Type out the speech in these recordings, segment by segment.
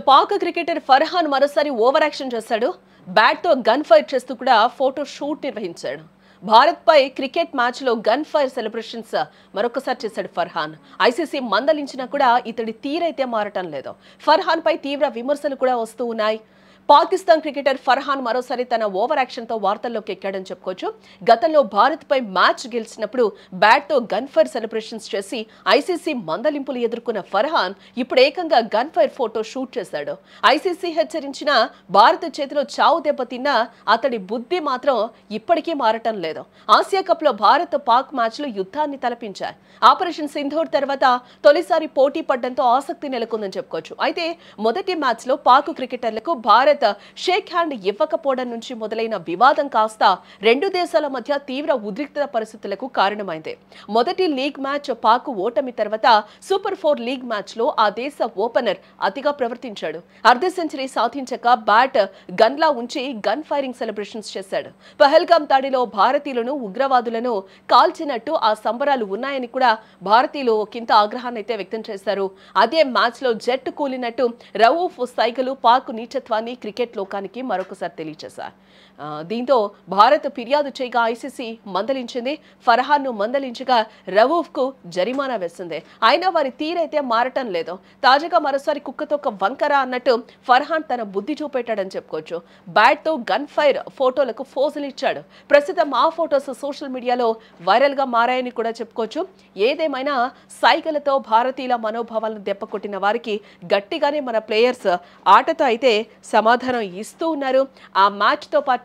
Pak cricketer Farhan మరోసారి over action చేశాడు. Bat తో గన్ ఫైర్ చేస్తూ కూడా ఫోటో షూట్ నిర్వహించాడు. భారత్ పై క్రికెట్ మ్యాచ్ లో గన్ ఫైర్ సెలబ్రేషన్స్ మరొకసారి చేశాడు ఫర్హాన్. ఐసీసీ మందలించినా కూడా ఇతడి తీరైతే మారటం లేదు. ఫర్హాన్ పై తీవ్ర విమర్శలు కూడా వస్తూ ఉన్నాయి. పాకిస్తాన్ క్రికెటర్ ఫర్హాన్ మరోసారి తన ఓవర్ యాక్షన్ తో వార్తల్లోకి ఎక్కాడని చెప్పుకోవచ్చు. గతంలో భారత్ పై మ్యాచ్ గెలిచినప్పుడు బ్యాట్ తో గన్ ఫైర్ సెలబ్రేషన్స్ చేసి ఐసీసీ మందలింపులు ఎదుర్కొన్న ఫర్హాన్ ఇప్పుడు ఏకంగా గన్ ఫైర్ ఫోటో షూట్ చేశాడు. ఐసీసీ హెచ్చరించిన భారత్ చేతిలో చావు దెబ్బతిన్నా అతడి బుద్ధి మాత్రం ఇప్పటికీ మారటం లేదు. ఆసియా కప్ లో భారత్ పాక్ మ్యాచ్లు యుద్ధాన్ని తలపించాయి. ఆపరేషన్ సింధూర్ తర్వాత తొలిసారి పోటీ పడడంతో ఆసక్తి నెలకొందని చెప్పుకోవచ్చు. అయితే మొదటి మ్యాచ్ లో పాక్ క్రికెటర్లకు భారత్ షేక్ హ్యాండ్ ఇవ్వకపోవడం నుంచి మొదలైన వివాదం కాస్త రెండు దేశాల మధ్య తీవ్ర ఉద్రిక్త పరిస్థితులకు కారణమైంది. మొదటి లీగ్ మ్యాచ్ పాక్ ఓటమి తర్వాత సూపర్ 4 లీగ్ మ్యాచ్ లో ఆ దేశ ఓపెనర్ అతిగా ప్రవర్తించాడు. అర్ధ సెంచరీ సాధించక బ్యాట్ గన్లా ఉంచి గన్ ఫైరింగ్ సెలబ్రేషన్స్ చేశాడు. పహల్గామ్ దాడిలో భారతీయులను ఉగ్రవాదులను కాల్చినట్టు ఆ సంబరాలు ఉన్నాయని కూడా భారతీయులు ఒకంత ఆగ్రహాన్ని అయితే వ్యక్తం చేశారు. అదే మ్యాచ్ లో జట్టు కూలినట్టు రవూఫ్ సైగలు పాక్ నీచత్వాన్ని క్రికెట్ లోకానికి మరొకసారి తెలియజేశారు. దీంతో భారత్ ఫిర్యాదు చేయగా ఐసీసీ మందలించింది. ఫర్హాన్ ను మందలించగా రవూఫ్ కు జరిమానా వేసింది. అయినా వారి తీరైతే మారటం లేదు. తాజాగా మరోసారి కుక్కతో ఒక వంకర అన్నట్టు ఫర్హాన్ తన బుద్ధి చూపెట్టాడని చెప్పుకోవచ్చు. బ్యాట్ తో గన్ ఫైర్ ఫోటోలకు ఫోజులు ఇచ్చాడు. ప్రస్తుతం ఆ ఫోటోస్ సోషల్ మీడియాలో వైరల్ గా మారాయని కూడా చెప్పుకోవచ్చు. ఏదేమైనా సైగలతో భారతీయుల మనోభావాలను దెబ్బకొట్టిన వారికి గట్టిగానే మన ప్లేయర్స్ ఆటతో అయితే సమాధానం ఇస్తూ ఉన్నారు. ఆ మ్యాచ్ తో పాటు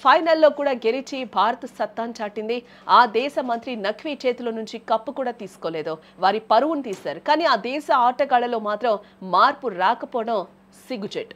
ఫైనల్లో కూడా గెలిచి భారత్ సత్తాను చాటింది. ఆ దేశ మంత్రి నఖ్వీ చేతిలో నుంచి కప్పు కూడా తీసుకోలేదు. వారి పరువును తీశారు. కానీ ఆ దేశ ఆటగాళ్లలో మాత్రం మార్పు రాకపోవడం సిగ్గుచేటు.